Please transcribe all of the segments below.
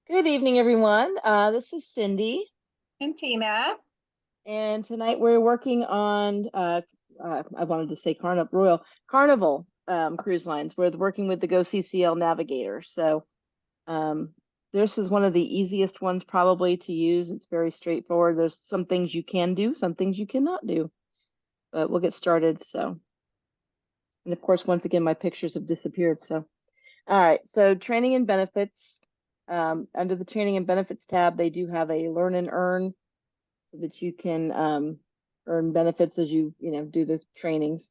Good evening, everyone. This is Cindy, And Tina. and tonight we're working on, I wanted to say Carnival cruise lines. We're working with the Go CCL Navigator. So um, this is one of the easiest ones probably to use. It's very straightforward. There's some things you can do, some things you cannot do, but we'll get started. So, and of course, once again, my pictures have disappeared. So, all right. So training and benefits. Under the training and benefits tab, they do have a learn and earn so that you can earn benefits as you do the trainings.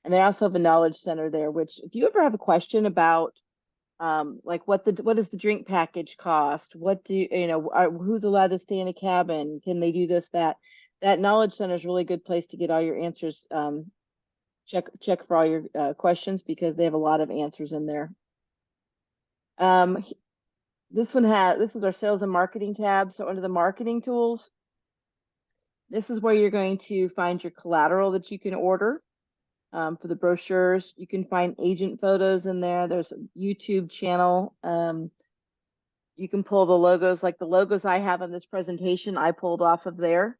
And they also have a knowledge center there, which if you ever have a question about like what does the drink package cost? What do who's allowed to stay in a cabin? Can they do this, that? That knowledge center is a really good place to get all your answers. Check for all your questions because they have a lot of answers in there. Um, this is our sales and marketing tab. So under the marketing tools, this is where you're going to find your collateral that you can order for the brochures. You can find agent photos in there. There's a YouTube channel. You can pull the logos, like the logos I have in this presentation, I pulled off of there.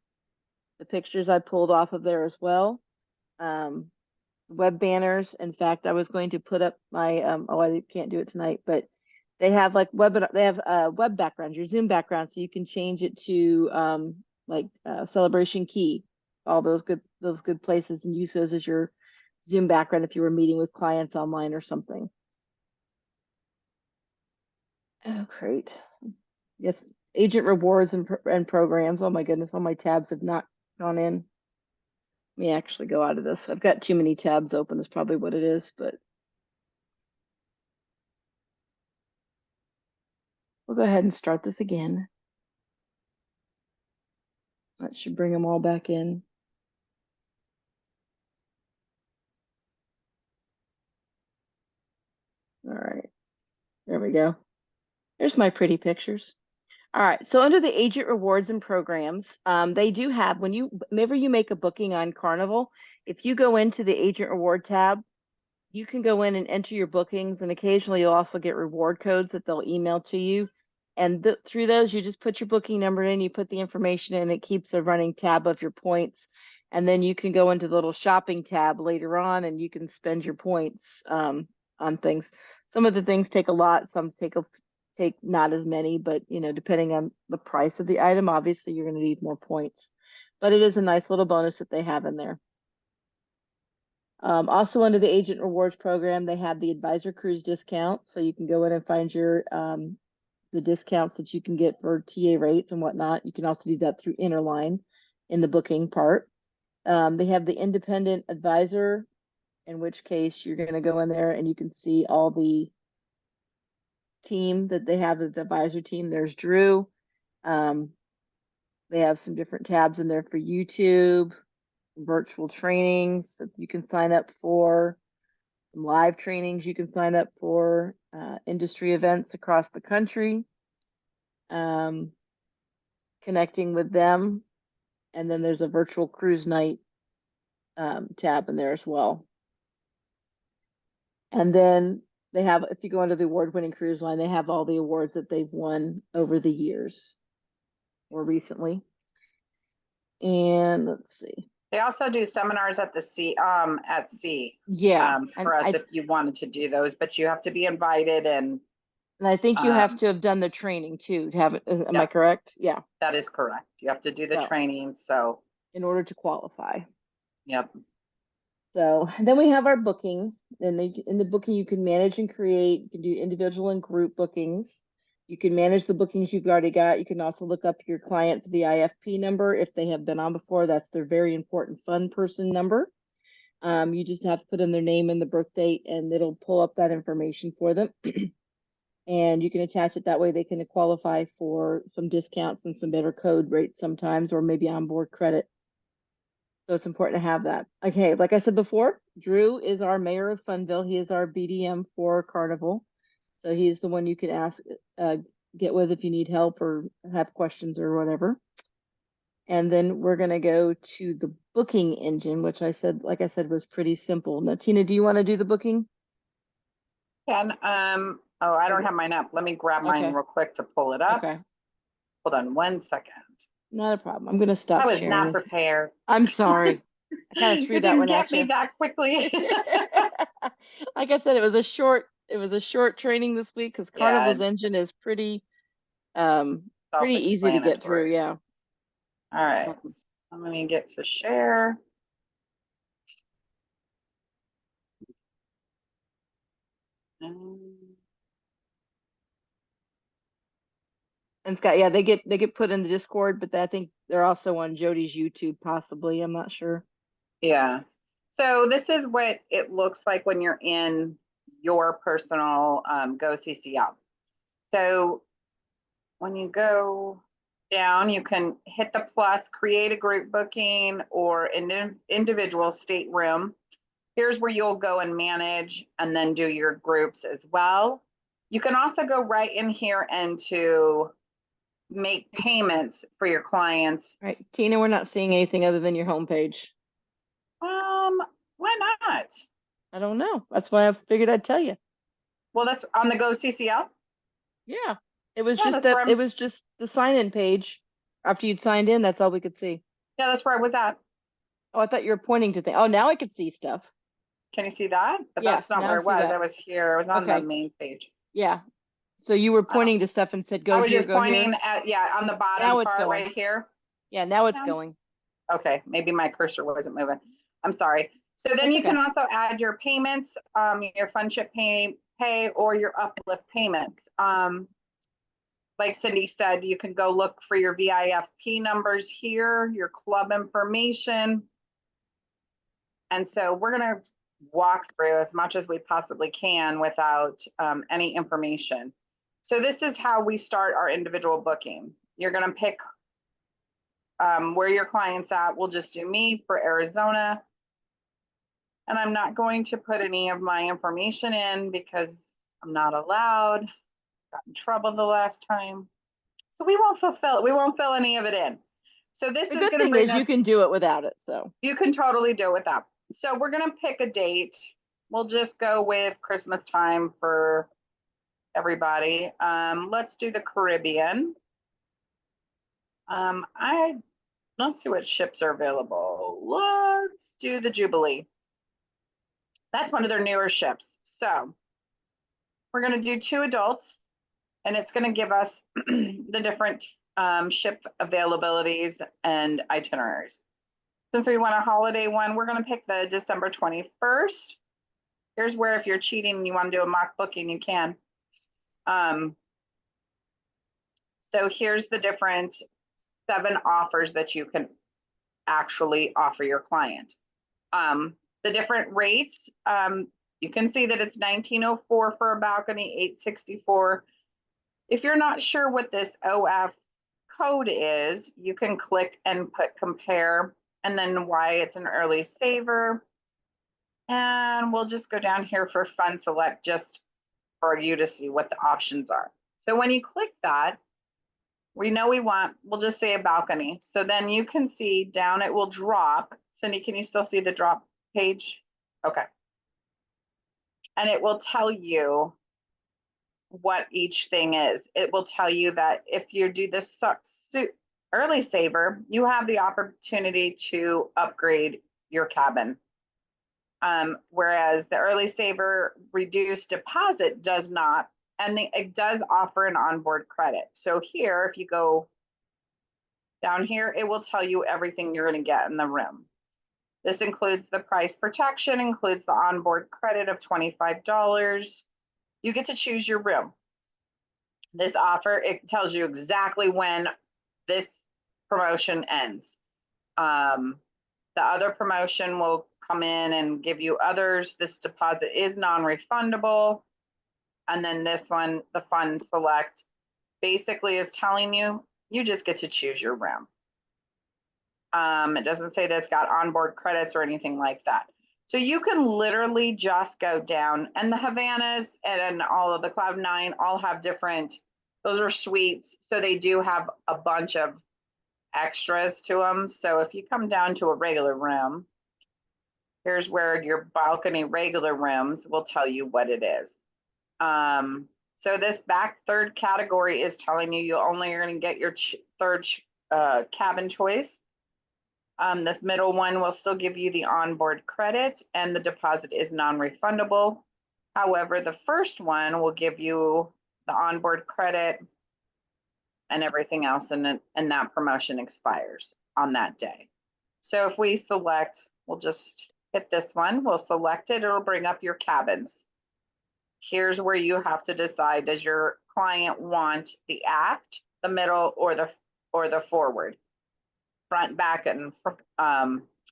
The pictures I pulled off of there as well. Um, Web banners. In fact, I was going to put up my, oh, I can't do it tonight, but they have like web backgrounds, your Zoom background, so you can change it to like Celebration Key, all those good places, and use those as your Zoom background if you were meeting with clients online or something. Oh, great. Yes, agent rewards and programs. Oh my goodness, all my tabs have not gone in. Let me actually go out of this. I've got too many tabs open, is probably what it is, but we'll go ahead and start this again. That should bring them all back in. All right, there we go. There's my pretty pictures. All right, so under the agent rewards and programs, they do have, whenever you make a booking on Carnival, if you go into the agent reward tab, you can go in and enter your bookings, and occasionally you'll also get reward codes that they'll email to you. And through those, you just put your booking number in, you put the information in, it keeps a running tab of your points. And then you can go into the little shopping tab later on and you can spend your points on things. Some of the things take a lot, some take not as many, but depending on the price of the item, obviously you're going to need more points. But it is a nice little bonus that they have in there. Also under the agent rewards program, they have the advisor cruise discount. So you can go in and find your the discounts that you can get for TA rates and whatnot. You can also do that through Interline in the booking part. They have the independent advisor, in which case you're going to go in there and you can see all the team that they have, the advisor team. There's Drew. They have some different tabs in there for YouTube, virtual trainings that you can sign up for, some live trainings you can sign up for, industry events across the country, um, connecting with them. And then there's a virtual cruise night tab in there as well. And then they have, if you go under the award-winning cruise line, they have all the awards that they've won over the years or recently. And let's see. They also do seminars at the sea, at sea. Yeah. For us if you wanted to do those, but you have to be invited and I think you have to have done the training too to have it. Am I correct? Yeah. That is correct. You have to do the training. So in order to qualify. Yep. So then we have our booking. And in the booking, you can manage and create. You can do individual and group bookings. You can manage the bookings you've already got. You can also look up your client's VIFP number if they have been on before. That's their very important fun person number. You just have to put in their name and the birth date, and it'll pull up that information for them. And you can attach it that way. They can qualify for some discounts and some better code rates sometimes, or maybe onboard credit. So it's important to have that. Okay, like I said before, Drew is our mayor of Funville. He is our BDM for Carnival. So he's the one you can ask, get with if you need help or have questions or whatever. And then we're going to go to the booking engine, which like I said, was pretty simple. Now, Tina, do you want to do the booking? Can, oh, I don't have mine up. Let me grab mine Okay. real quick to pull it up. Okay. Hold on 1 second. Not a problem. I'm gonna stop I was sharing not this. prepared. I'm sorry. I kind of You threw that didn't one get at me you. that quickly. Like I said, it was a short training this week because Yeah, Carnival's engine is pretty easy to get through. self-explanatory. Yeah. All right, I'm gonna get to share. And Scott, yeah, they get put in the Discord, but I think they're also on Jody's YouTube, possibly. I'm not sure. Yeah. So this is what it looks like when you're in your personal Go CCL. So when you go down, you can hit the plus, create a group booking or an individual stateroom. Here's where you'll go and manage and then do your groups as well. You can also go right in here and to make payments for your clients. All right, Tina, we're not seeing anything other than your homepage. Why not? I don't know. That's why I figured I'd tell you. Well, that's on the Go CCL. Yeah. It was Yeah, just that's that where it was just the sign-in page. After you'd signed in, that's all we could see. that's where I was at. Oh, I thought you were pointing to things. Oh, now I could see stuff. Can you see that? But Yes, that's not now where I I see was. I that. was here. I was on the Okay. main page. Yeah. So you were Uh, pointing to stuff and said, I go was here, just go here. pointing at, yeah, on the bottom Now it's part going. right here. Yeah, now it's Yeah. going. Okay, maybe my cursor wasn't moving. I'm sorry. So then That's you can okay. also add your payments, your FunShip pay or your uplift payments. Like Cindy said, you can go look for your VIFP numbers here, your club information. And so we're going to walk through as much as we possibly can without any information. So this is how we start our individual booking. You're going to pick where your client's at. We'll just do me for Arizona. And I'm not going to put any of my information in because I'm not allowed. Got in trouble the last time. So we won't fulfill it. We won't fill any of it in. So this The is good going to thing bring is us, you can do it without it. So you can totally do it without. So we're going to pick a date. We'll just go with Christmas time for everybody. Let's do the Caribbean. Let's see what ships are available. Let's do the Jubilee. That's one of their newer ships. So we're going to do 2 adults, and it's going to give us the different ship availabilities and itineraries. Since we want a holiday one, we're going to pick the December 21st. Here's where if you're cheating and you want to do a mock booking, you can. So here's the different 7 offers that you can actually offer your client. The different rates, you can see that it's $19.04 for a balcony, $864. If you're not sure what this OF code is, you can click and put compare and then why it's an early saver. And we'll just go down here for fun select just for you to see what the options are. So when you click that, we know we'll just say a balcony. So then you can see down it will drop. Cindy, can you still see the drop page? Okay. And it will tell you what each thing is. It will tell you that if you do this early saver, you have the opportunity to upgrade your cabin. Whereas the early saver reduced deposit does not, and it does offer an onboard credit. So here, if you go down here, it will tell you everything you're going to get in the room. This includes the price protection, includes the onboard credit of $25. You get to choose your room. This offer, it tells you exactly when this promotion ends. The other promotion will come in and give you others. This deposit is non-refundable. And then this one, the fund select, basically is telling you, you just get to choose your room. It doesn't say that it's got onboard credits or anything like that. So you can literally just go down, and the Havanas and all of the Cloud 9 all have different, those are suites. So they do have a bunch of extras to them. So if you come down to a regular room, here's where your balcony regular rooms will tell you what it is. So this third category is telling you only are going to get your third cabin choice. This middle one will still give you the onboard credit, and the deposit is non-refundable. However, the first one will give you the onboard credit and everything else, and that promotion expires on that day. So if we select, we'll just hit this one, we'll select it, it'll bring up your cabins. Here's where you have to decide, does your client want the aft, the middle, or the forward, front, back, and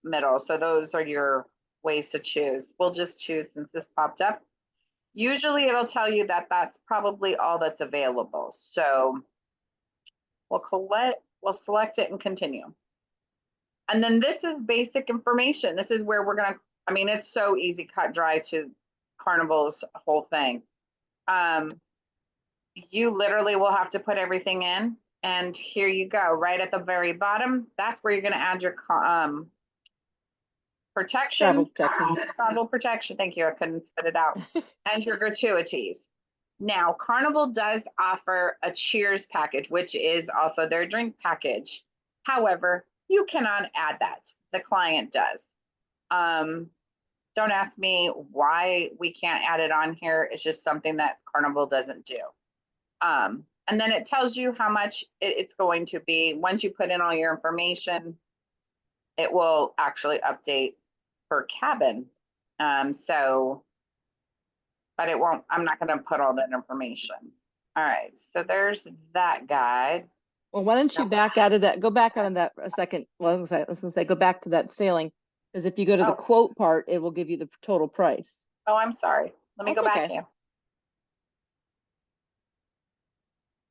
middle. So those are your ways to choose. We'll just choose since this popped up. Usually it'll tell you that that's probably all that's available. So we'll select it and continue. And then this is basic information. This is where we're gonna, I mean, it's so easy, cut dry to Carnival's whole thing. You literally will have to put everything in, and here you go, right at the very bottom. That's where you're gonna add your protection, travel protection. Thank you, I couldn't spit it out. And your gratuities. Now, Carnival does offer a Cheers package, which is also their drink package. However, you cannot add that. The client does. Don't ask me why we can't add it on here. It's just something that Carnival doesn't do. And then it tells you how much it's going to be. Once you put in all your information, it will actually update per cabin. But it won't, I'm not going to put all that information. All right, so there's that guide. Well, why don't you back out of that, go back out of that a second. Well, I was gonna say, go back to that sailing, because if you go to the quote part, it will give you the total price. Oh, I'm sorry. Let me go back here.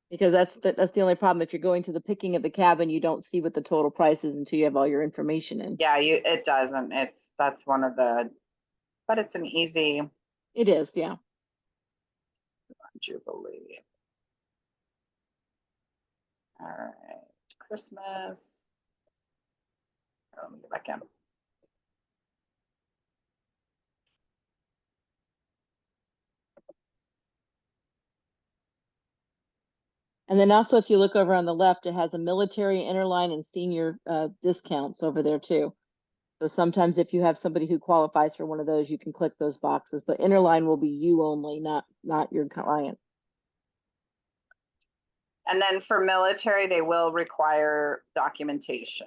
Because that's the only problem. If you're going to the picking of the cabin, you don't see what the total price is until you have all your information in. Yeah, it doesn't. That's one of the, but it's an easy. It is, yeah. Jubilee. All right, Christmas. Let me go back in. And then also, if you look over on the left, it has a military, interline, and senior discounts over there too. So sometimes if you have somebody who qualifies for one of those, you can click those boxes, but interline will be you only, not your client. And then for military, they will require documentation,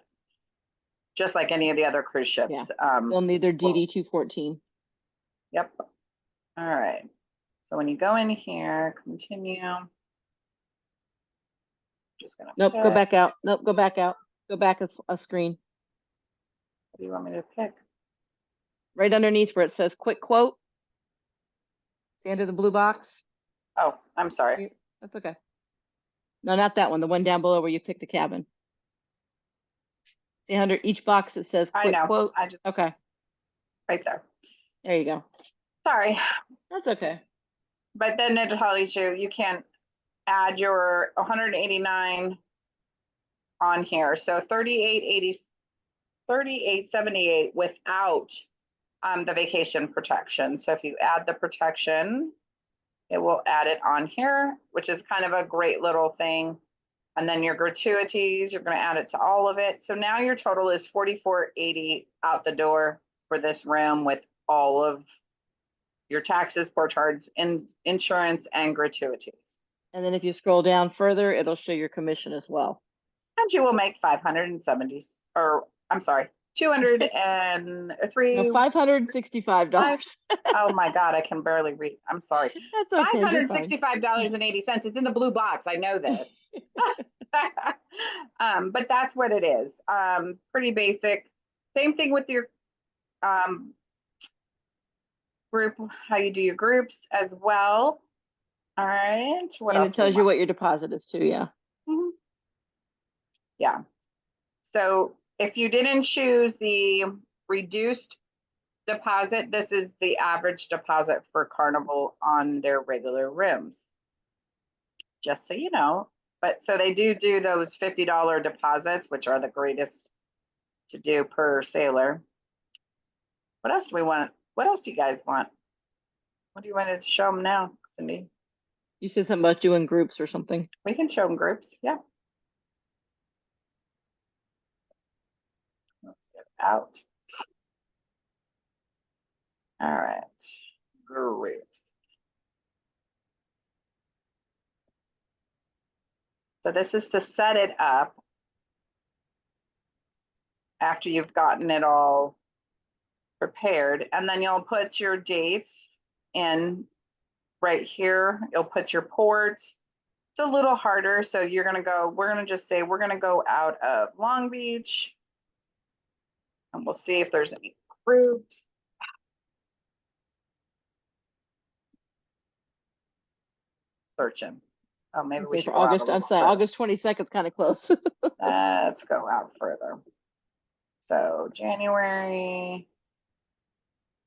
just like any of the other cruise ships. Yeah. They'll need their DD-214. Yep. All right. So when you go in here, continue. Just gonna nope, go back out. Nope, go back out. Go back a screen. What do you want me to pick? Right underneath where it says quick quote. See under the blue box? Oh, I'm sorry. That's okay. No, not that one. The one down below where you pick the cabin. See under each box it says quick quote. I just okay. Right there. There you go. Sorry. That's okay. But then it tells you can add your 189 on here. So 3878 without the vacation protection. So if you add the protection, it will add it on here, which is kind of a great little thing. And then your gratuities, you're going to add it to all of it. So now your total is $44.80 out the door for this room with all of your taxes, port charges, insurance, and gratuities. And then if you scroll down further, it'll show your commission as well. And you will make 570, or I'm sorry, 203. No, $565. Oh my God, I can barely read. I'm sorry. That's okay. $565.80. It's in the blue box. I know this. But that's what it is. Pretty basic. Same thing with your group, how you do your groups as well. All right. What else? It tells you what your deposit is too. Yeah. Mm-hmm. Yeah. So if you didn't choose the reduced deposit, this is the average deposit for Carnival on their regular rooms. Just so you know. But so they do those $50 deposits, which are the greatest to do per sailor. What else do we want? What else do you guys want? What do you want to show them now? Cindy. You said something about doing groups or something. We can show them groups. Yeah. Let's get it out. All right. Groups. So this is to set it up after you've gotten it all prepared. And then you'll put your dates in right here. You'll put your ports. It's a little harder. So we're going to just say we're going to go out of Long Beach. And we'll see if there's any groups. Searching. Oh, maybe we should For go out a August. I'm little sorry, further. August 22nd is kind of close. Let's go out further. So January.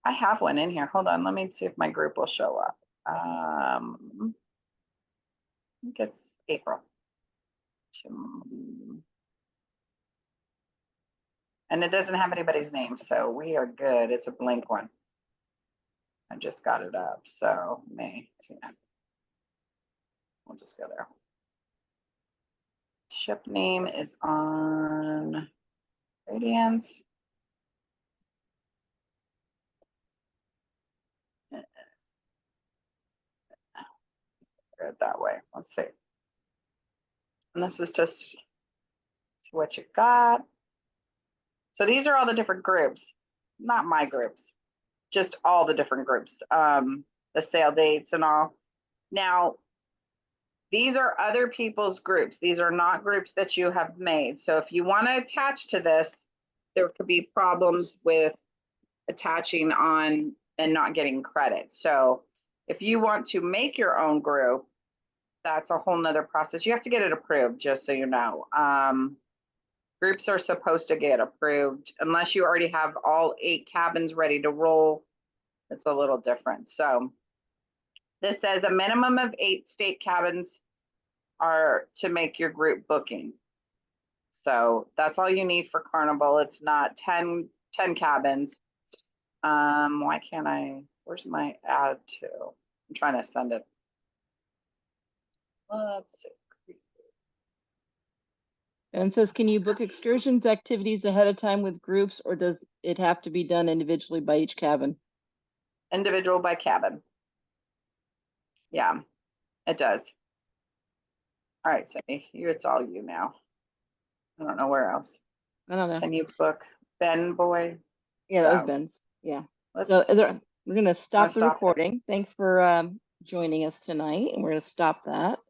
I have one in here. Hold on. Let me see if my group will show up. I think it's April. And it doesn't have anybody's name, so we are good. It's a blank one. I just got it up. So May. We'll just go there. Ship name is on Radiance. It that way. Let's see. And this is just what you got. So these are all the different groups, not my groups, just all the different groups, the sale dates and all. Now, these are other people's groups. These are not groups that you have made. So if you want to attach to this, there could be problems with attaching on and not getting credit. So if you want to make your own group, that's a whole nother process. You have to get it approved, just so you know. Groups are supposed to get approved unless you already have all 8 cabins ready to roll. It's a little different. So this says a minimum of 8 state cabins are to make your group booking. So that's all you need for Carnival. It's not 10 cabins. Why can't I, where's my add to? I'm trying to send it. Let's see. And it says, can you book excursions activities ahead of time with groups, or does it have to be done individually by each cabin? Individual by cabin. Yeah, it does. All right, Cindy, it's all you now. I don't know where else. I don't know. Can you book Ben Boy? Yeah, that was Ben's. Yeah. Let's, So we're going to stop the stop it. recording. Thanks for joining us tonight, and we're going to stop that.